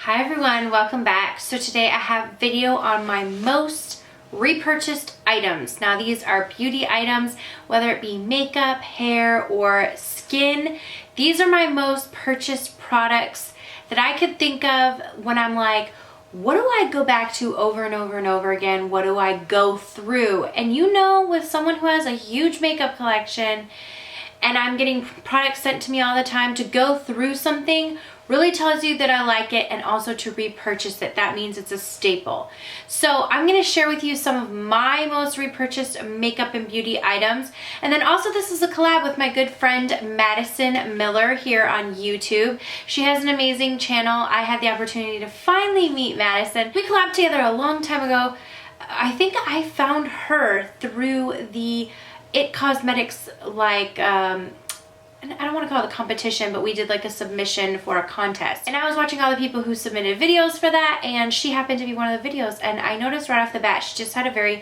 Hi everyone, welcome back. So today I have a video on my most repurchased items. Now these are beauty items, whether it be makeup, hair, or skin. These are my most purchased products that I could think of when I'm like, what do I go back to over and over and over again? What do I go through? And you know, with someone who has a huge makeup collection and I'm getting products sent to me all the time, to go through something really tells you that I like it, and also to repurchase it. That means it's a staple. So I'm going to share with you some of my most repurchased makeup and beauty items. And then also this is a collab with my good friend Madison Miller here on YouTube. She has an amazing channel. I had the opportunity to finally meet Madison. We collabed together a long time ago. I think I found her through the It Cosmetics, like I don't want to call it a competition, but we did like a submission for a contest. And I was watching all the people who submitted videos for that, and she happened to be one of the videos. And I noticed right off the bat, she just had a very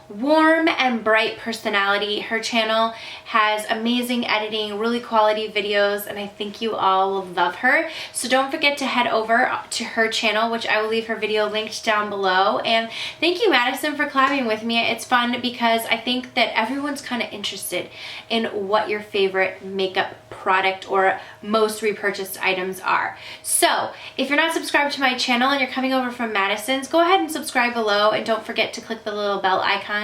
warm and bright personality. Her channel has amazing editing, really quality videos, and I think you all will love her. So don't forget to head over to her channel, which I will leave her video linked down below. And thank you, Madison, for collabing with me. It's fun because I think that everyone's kind of interested in what your favorite makeup product or most repurchased items are. So if you're not subscribed to my channel and you're coming over from Madison's, go ahead and subscribe below, and don't forget to click the little bell icon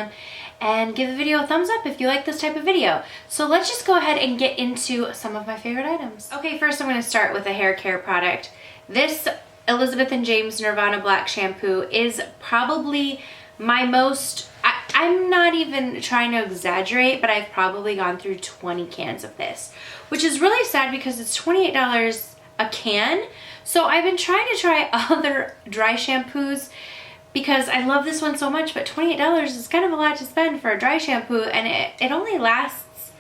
and give the video a thumbs up if you like this type of video. So let's just go ahead and get into some of my favorite items. Okay, first I'm going to start with a hair care product. This Elizabeth & James Nirvana Black Shampoo is probably my most, I'm not even trying to exaggerate, but I've probably gone through 20 cans of this, which is really sad because it's $28 a can. So I've been trying to try other dry shampoos because I love this one so much, but $28 is kind of a lot to spend for a dry shampoo, and it only lasts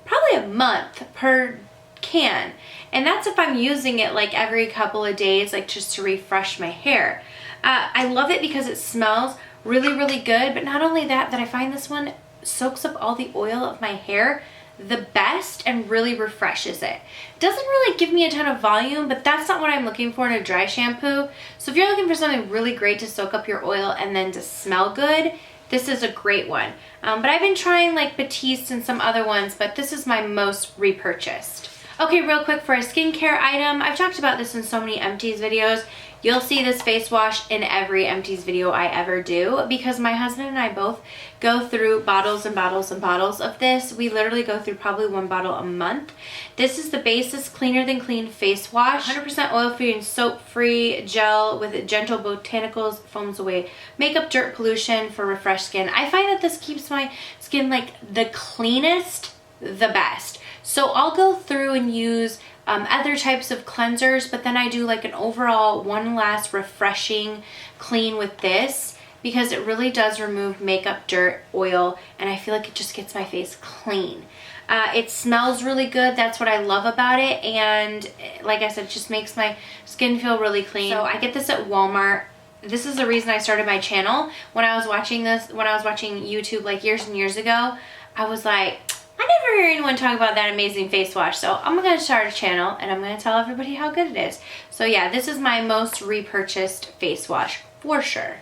probably a month per can. And that's if I'm using it like every couple of days, like just to refresh my hair. I love it because it smells really, really good, but not only that, I find this one soaks up all the oil of my hair the best and really refreshes it. Doesn't really give me a ton of volume, but that's not what I'm looking for in a dry shampoo. So if you're looking for something really great to soak up your oil and then to smell good, this is a great one. But I've been trying like Batiste and some other ones, but this is my most repurchased. Okay, real quick for a skincare item, I've talked about this in so many empties videos. You'll see this face wash in every empties video I ever do because my husband and I both go through bottles and bottles and bottles of this. We literally go through probably one bottle a month. This is the Basis Cleaner Than Clean Face Wash. 100% oil-free and soap-free gel with gentle botanicals, foams away makeup, dirt, pollution for refreshed skin. I find that this keeps my skin like the cleanest, the best. So I'll go through and use other types of cleansers, but then I do like an overall one last refreshing clean with this because it really does remove makeup, dirt, oil, and I feel like it just gets my face clean. It smells really good. That's what I love about it, and like I said, it just makes my skin feel really clean. So I get this at Walmart. This is the reason I started my channel. When I was watching YouTube like years and years ago, I was like, I never hear anyone talk about that amazing face wash, so I'm going to start a channel and I'm going to tell everybody how good it is. So yeah, this is my most repurchased face wash for sure.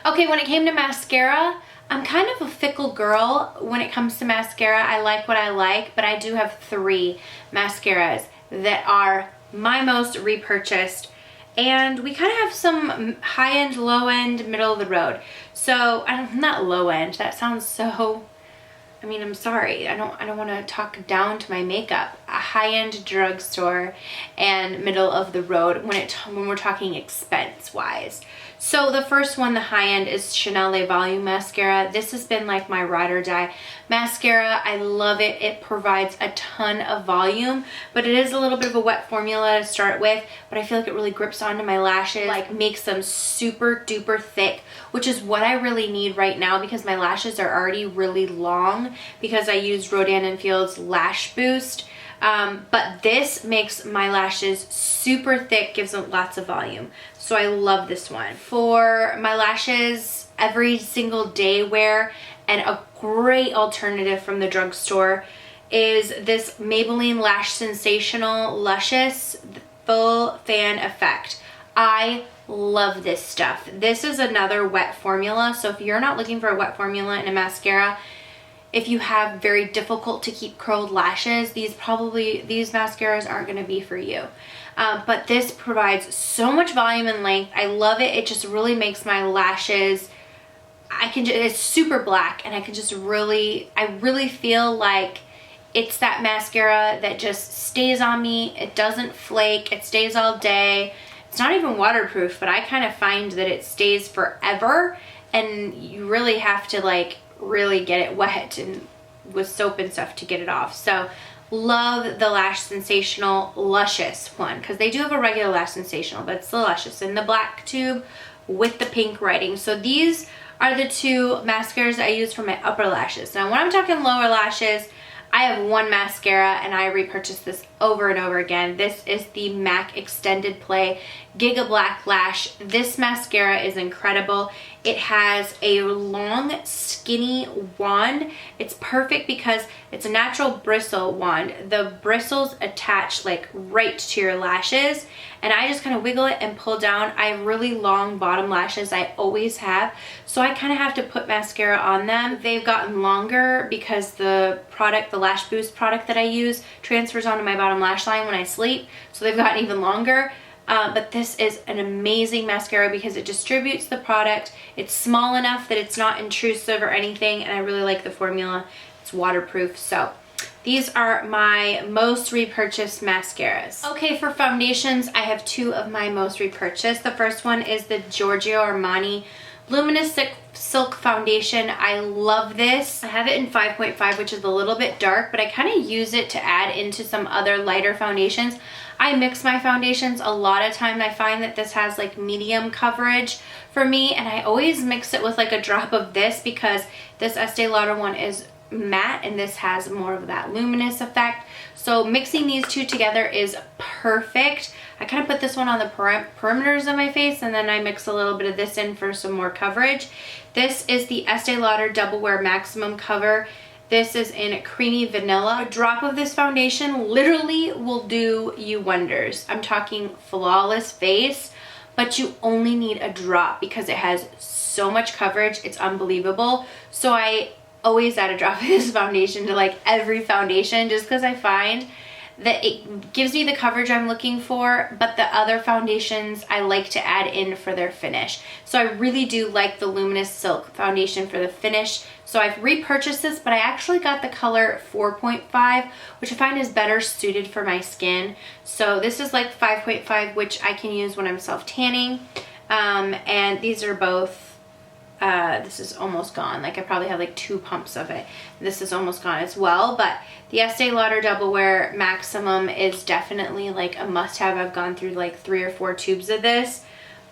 Okay, when it came to mascara, I'm kind of a fickle girl when it comes to mascara. I like what I like, but I do have 3 mascaras that are my most repurchased. And we kind of have some high-end, low-end, middle of the road. So, not low-end, that sounds so... I mean, I'm sorry, I don't want to talk down to my makeup. A high-end drugstore and middle of the road when we're talking expense-wise. So the first one, the high-end, is Chanel Le Volume Mascara. This has been like my ride or die mascara. I love it. It provides a ton of volume, but it is a little bit of a wet formula to start with, but I feel like it really grips onto my lashes, like makes them super duper thick, which is what I really need right now because my lashes are already really long because I use Rodan & Field's Lash Boost. But this makes my lashes super thick, gives them lots of volume. So I love this one. For my lashes, every single day wear, and a great alternative from the drugstore is this Maybelline Lash Sensational Luscious Full Fan Effect. I love this stuff. This is another wet formula, so if you're not looking for a wet formula in a mascara, if you have very difficult to keep curled lashes, these mascaras aren't going to be for you. But this provides so much volume and length. I love it. It just really makes my lashes, it's super black, and I really feel like it's that mascara that just stays on me. It doesn't flake. It stays all day. It's not even waterproof, but I kind of find that it stays forever, and you really have to like really get it wet and with soap and stuff to get it off. So love the Lash Sensational Luscious one, because they do have a regular Lash Sensational, but it's the Luscious in the black tube with the pink writing. So these are the two mascaras I use for my upper lashes. Now when I'm talking lower lashes, I have one mascara and I repurchased this over and over again. This is the MAC Extended Play Gigablack Lash. This mascara is incredible. It has a long, skinny wand. It's perfect because it's a natural bristle wand. The bristles attach like right to your lashes, and I just kind of wiggle it and pull down. I have really long bottom lashes. I always have. So I kind of have to put mascara on them. They've gotten longer because the product, the Lash Boost product that I use, transfers onto my bottom lash line when I sleep. So they've gotten even longer. But this is an amazing mascara because it distributes the product. It's small enough that it's not intrusive or anything, and I really like the formula. It's waterproof. So these are my most repurchased mascaras. Okay, for foundations, I have two of my most repurchased. The first one is the Giorgio Armani Luminous Silk Foundation. I love this. I have it in 5.5, which is a little bit dark, but I kind of use it to add into some other lighter foundations. I mix my foundations a lot of time. I find that this has like medium coverage for me, and I always mix it with like a drop of this because this Estee Lauder one is matte and this has more of that luminous effect. So mixing these two together is perfect. I kind of put this one on the perimeters of my face, and then I mix a little bit of this in for some more coverage. This is the Estee Lauder Double Wear Maximum Cover. This is in Creamy Vanilla. A drop of this foundation literally will do you wonders. I'm talking flawless face, but you only need a drop because it has so much coverage. It's unbelievable. So I always add a drop of this foundation to like every foundation just because I find that it gives me the coverage I'm looking for, but the other foundations I like to add in for their finish. So I really do like the Luminous Silk Foundation for the finish. So I've repurchased this, but I actually got the color 4.5, which I find is better suited for my skin. So this is like 5.5, which I can use when I'm self-tanning. And these are both, this is almost gone. Like I probably have like 2 pumps of it. This is almost gone as well, but the Estee Lauder Double Wear Maximum is definitely like a must-have. I've gone through like 3 or 4 tubes of this,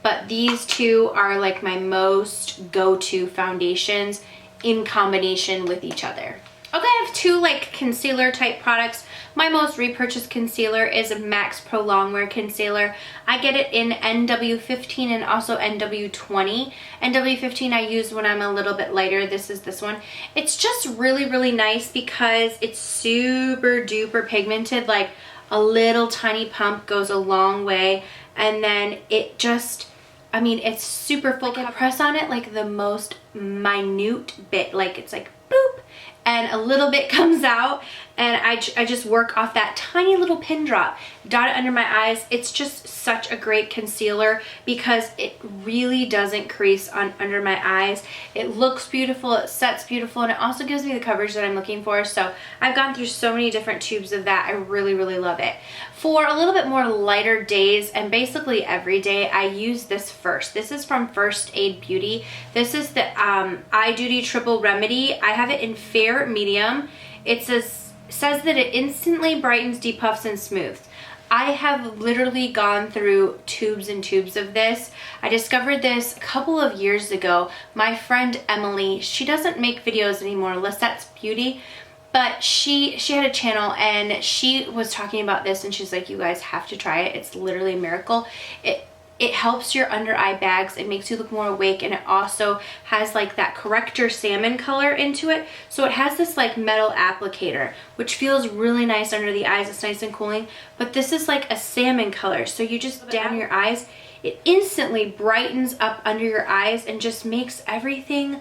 but these two are like my most go-to foundations in combination with each other. Okay, I have 2 like concealer type products. My most repurchased concealer is a MAC's Prolongwear Concealer. I get it in NW15 and also NW20. NW15 I use when I'm a little bit lighter. This is this one. It's just really, really nice because it's super duper pigmented. Like a little tiny pump goes a long way. And then it just, I mean, it's super full. Like I press on it like the most minute bit. Like it's like boop. And a little bit comes out, and I just work off that tiny little pin drop, dot it under my eyes. It's just such a great concealer because it really doesn't crease on under my eyes. It looks beautiful, it sets beautiful, and it also gives me the coverage that I'm looking for. So I've gone through so many different tubes of that. I really, really love it. For a little bit more lighter days, and basically every day, I use this first. This is from First Aid Beauty. This is the Eye Duty Triple Remedy. I have it in fair medium. It says that it instantly brightens, depuffs, and smooths. I have literally gone through tubes and tubes of this. I discovered this a couple of years ago. My friend Emily, she doesn't make videos anymore, Lissette's Beauty, but she had a channel and she was talking about this and she's like, you guys have to try it. It's literally a miracle. It helps your under eye bags. It makes you look more awake, and it also has like that corrector salmon color into it. So it has this like metal applicator, which feels really nice under the eyes. It's nice and cooling, but this is like a salmon color. So you just down your eyes. it instantly brightens up under your eyes and just makes everything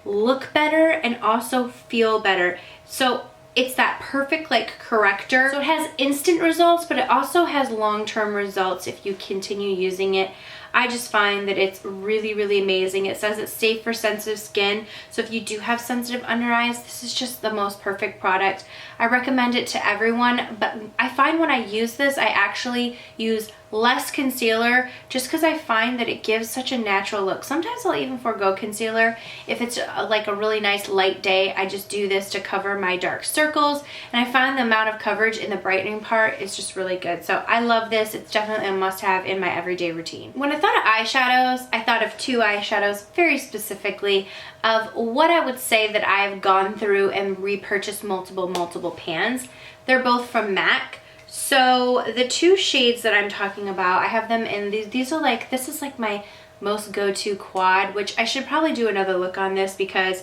look better and also feel better. So it's that perfect like corrector. So it has instant results, but it also has long-term results if you continue using it. I just find that it's really, really amazing. It says it's safe for sensitive skin. So if you do have sensitive under eyes, this is just the most perfect product. I recommend it to everyone, but I find when I use this, I actually use less concealer just because I find that it gives such a natural look. Sometimes I'll even forego concealer. If it's like a really nice light day, I just do this to cover my dark circles, and I find the amount of coverage in the brightening part is just really good. So I love this. It's definitely a must-have in my everyday routine. When I thought of eyeshadows, I thought of two eyeshadows very specifically of what I would say that I've gone through and repurchased multiple pans. They're both from MAC. So the two shades that I'm talking about, I have them in these are like, this is like my most go-to quad, which I should probably do another look on this because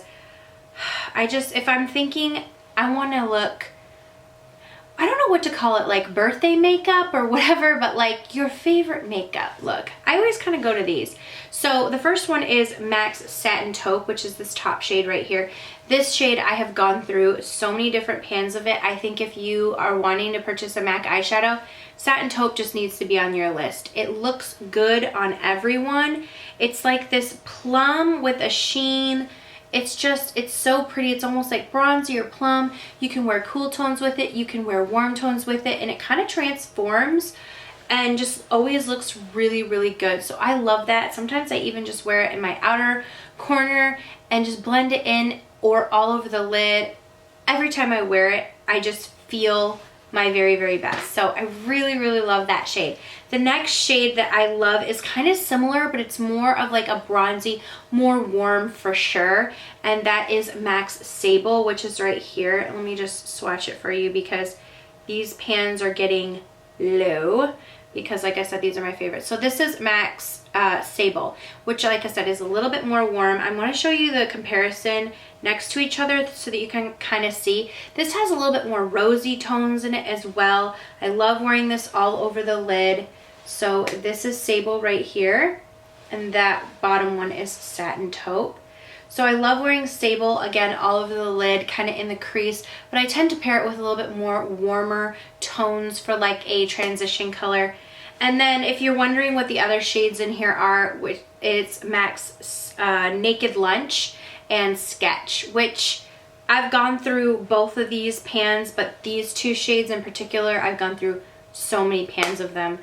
if I'm thinking I want to look, I don't know what to call it, like birthday makeup or whatever, but like your favorite makeup look. I always kind of go to these. So the first one is MAC's Satin Taupe, which is this top shade right here. This shade, I have gone through so many different pans of it. I think if you are wanting to purchase a MAC eyeshadow, Satin Taupe just needs to be on your list. It looks good on everyone. It's like this plum with a sheen. It's so pretty. It's almost like bronzy or plum. You can wear cool tones with it. You can wear warm tones with it, and it kind of transforms and just always looks really, really good. So I love that. Sometimes I even just wear it in my outer corner and just blend it in or all over the lid. Every time I wear it, I just feel my very, very best. So I really, really love that shade. The next shade that I love is kind of similar, but it's more of like a bronzy, more warm for sure. And that is MAC's Sable, which is right here. Let me just swatch it for you because these pans are getting low because like I said, these are my favorites. So this is MAC's Sable, which like I said is a little bit more warm. I'm going to show you the comparison next to each other so that you can kind of see. This has a little bit more rosy tones in it as well. I love wearing this all over the lid. So this is Sable right here, and that bottom one is Satin Taupe. So I love wearing Sable, again, all over the lid, kind of in the crease, but I tend to pair it with a little bit more warmer tones for like a transition color. And then if you're wondering what the other shades in here are, which it's MAC's Naked Lunch and Sketch, which I've gone through both of these pans, but these two shades in particular, I've gone through so many pans of them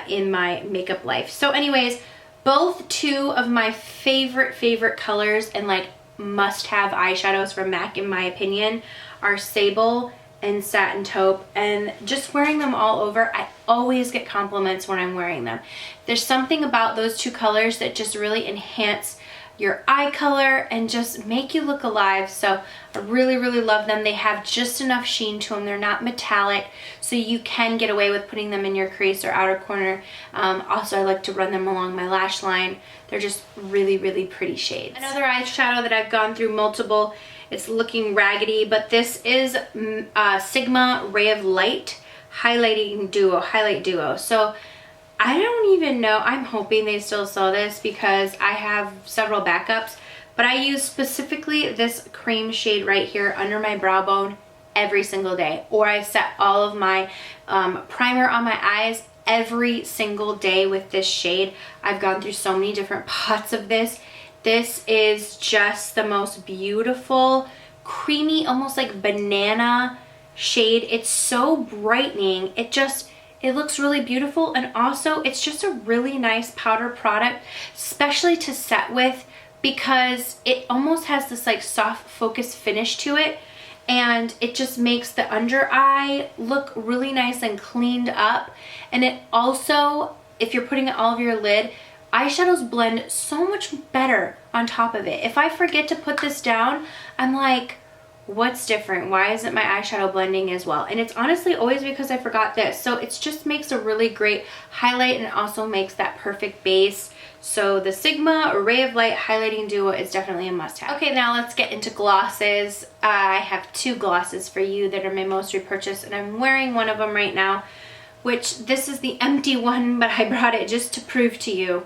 in my makeup life. So anyways, both two of my favorite colors and like must-have eyeshadows from MAC in my opinion are Sable and Satin Taupe, and just wearing them all over, I always get compliments when I'm wearing them. There's something about those two colors that just really enhance your eye color and just make you look alive. So I really, really love them. They have just enough sheen to them. They're not metallic, so you can get away with putting them in your crease or outer corner. Also, I like to run them along my lash line. They're just really, really pretty shades. Another eyeshadow that I've gone through multiple, it's looking raggedy, but this is Sigma Ray of Light Highlight Duo. So I don't even know, I'm hoping they still sell this because I have several backups, but I use specifically this cream shade right here under my brow bone every single day, or I set all of my primer on my eyes every single day with this shade. I've gone through so many different pots of this. This is just the most beautiful, creamy, almost like banana shade. It's so brightening. It looks really beautiful, and also it's just a really nice powder product, especially to set with, because it almost has this like soft focus finish to it, and it just makes the under eye look really nice and cleaned up. And it also, if you're putting it all over your lid, eyeshadows blend so much better on top of it. If I forget to put this down, I'm like, what's different? Why isn't my eyeshadow blending as well? And it's honestly always because I forgot this. So it just makes a really great highlight, and also makes that perfect base. So the Sigma Ray of Light Highlighting Duo is definitely a must-have. Okay, now let's get into glosses. I have two glosses for you that are my most repurchased, and I'm wearing one of them right now, which this is the empty one, but I brought it just to prove to you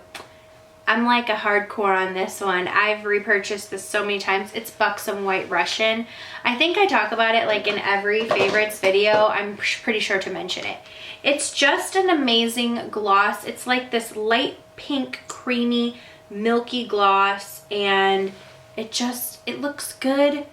I'm like a hardcore on this one. I've repurchased this so many times. It's Buxom White Russian. I think I talk about it like in every favorites video. I'm pretty sure to mention it. It's just an amazing gloss. It's like this light pink, creamy, milky gloss, and it looks good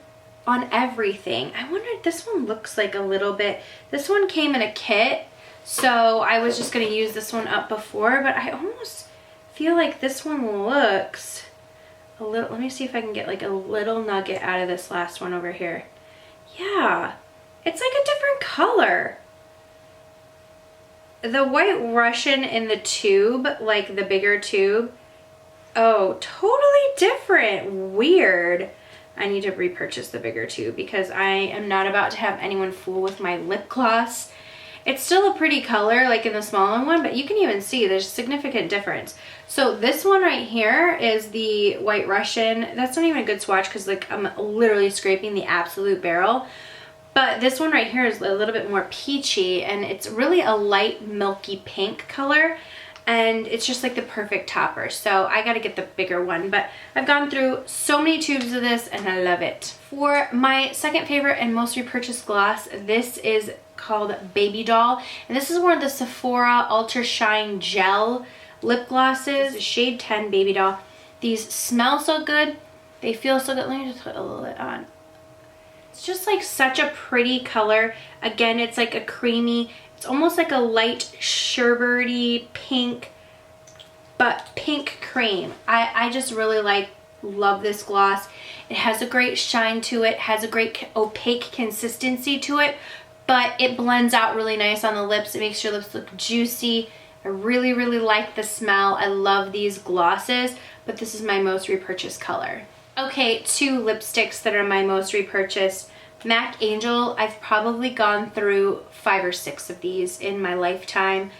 on everything. I wonder if this one looks like a little bit, this one came in a kit, so I was just gonna use this one up before, but I almost feel like this one looks a little, let me see if I can get like a little nugget out of this last one over here. Yeah, it's like a different color. The White Russian in the tube, like the bigger tube, oh, totally different. Weird. I need to repurchase the bigger tube because I am not about to have anyone fool with my lip gloss. It's still a pretty color like in the smaller one, but you can even see there's a significant difference. So this one right here is the White Russian. That's not even a good swatch because like I'm literally scraping the absolute barrel. But this one right here is a little bit more peachy, and it's really a light milky pink color, and it's just like the perfect topper. So I got to get the bigger one, but I've gone through so many tubes of this and I love it. For my second favorite and most repurchased gloss, this is called Baby Doll, and this is one of the Sephora Ultra Shine Gel lip glosses, shade 10 Baby Doll. These smell so good, they feel so good. Let me just put a little bit on. It's just like such a pretty color. Again, it's like a creamy, it's almost like a light sherbety pink, but pink cream. I just really love this gloss. It has a great shine to it, has a great opaque consistency to it, but it blends out really nice on the lips. It makes your lips look juicy. I really, really like the smell. I love these glosses, but this is my most repurchased color. Okay, two lipsticks that are my most repurchased. MAC Angel, I've probably gone through 5 or 6 of these in my lifetime.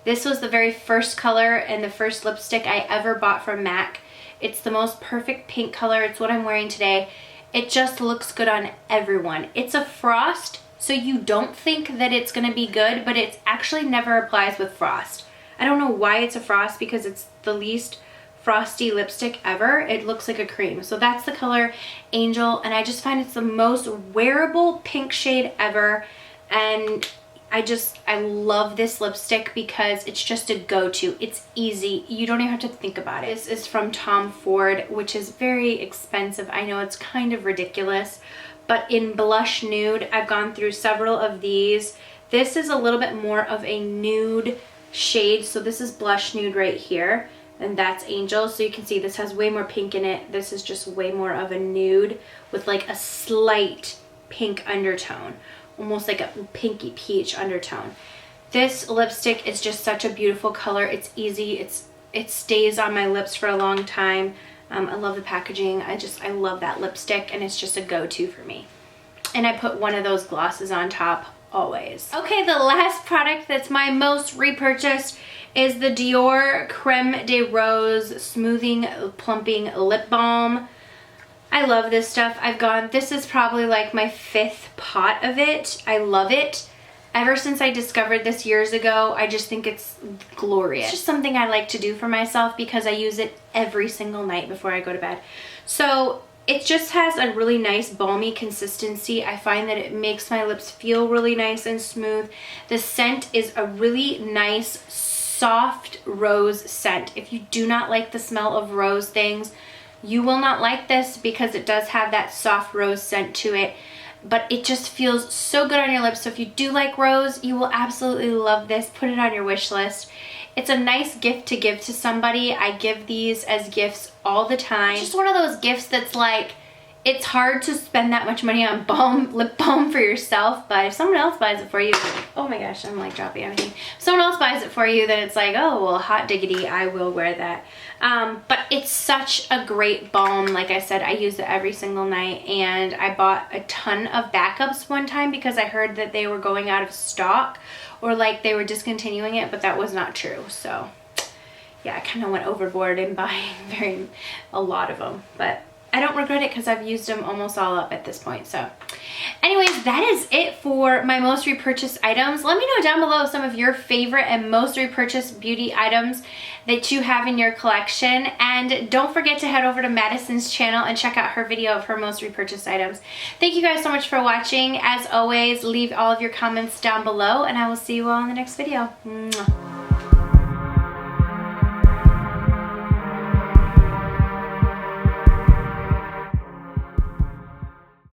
This was the very first color and the first lipstick I ever bought from MAC. It's the most perfect pink color. It's what I'm wearing today. It just looks good on everyone. It's a frost, so you don't think that it's gonna be good, but it actually never applies with frost. I don't know why it's a frost because it's the least frosty lipstick ever. It looks like a cream. So that's the color Angel, and I just find it's the most wearable pink shade ever, and I love this lipstick because it's just a go-to. It's easy. You don't even have to think about it. This is from Tom Ford, which is very expensive. I know it's kind of ridiculous, but in Blush Nude, I've gone through several of these. This is a little bit more of a nude shade. So this is Blush Nude right here, and that's Angel. So you can see this has way more pink in it. This is just way more of a nude with like a slight pink undertone, almost like a pinky peach undertone. This lipstick is just such a beautiful color. It's easy. It stays on my lips for a long time. I love the packaging. I love that lipstick, and it's just a go-to for me. And I put one of those glosses on top always. Okay, the last product that's my most repurchased is the Dior Creme de Rose Smoothing Plumping Lip Balm. I love this stuff. This is probably like my 5th pot of it. I love it. Ever since I discovered this years ago, I just think it's glorious. It's just something I like to do for myself because I use it every single night before I go to bed. So it just has a really nice balmy consistency. I find that it makes my lips feel really nice and smooth. The scent is a really nice, soft rose scent. If you do not like the smell of rose things, you will not like this because it does have that soft rose scent to it. But it just feels so good on your lips. So if you do like rose, you will absolutely love this. Put it on your wish list. It's a nice gift to give to somebody. I give these as gifts all the time. It's just one of those gifts that's like, it's hard to spend that much money on lip balm for yourself, but if someone else buys it for you, oh my gosh, I'm like dropping everything. If someone else buys it for you, then it's like, oh, well, hot diggity, I will wear that. But it's such a great balm. Like I said, I use it every single night, and I bought a ton of backups one time because I heard that they were going out of stock or like they were discontinuing it, but that was not true. So yeah, I kind of went overboard in buying a lot of them, but I don't regret it because I've used them almost all up at this point. So anyways, that is it for my most repurchased items. Let me know down below some of your favorite and most repurchased beauty items that you have in your collection. And don't forget to head over to Madison's channel and check out her video of her most repurchased items. Thank you guys so much for watching. As always, leave all of your comments down below and I will see you all in the next video. Mwah.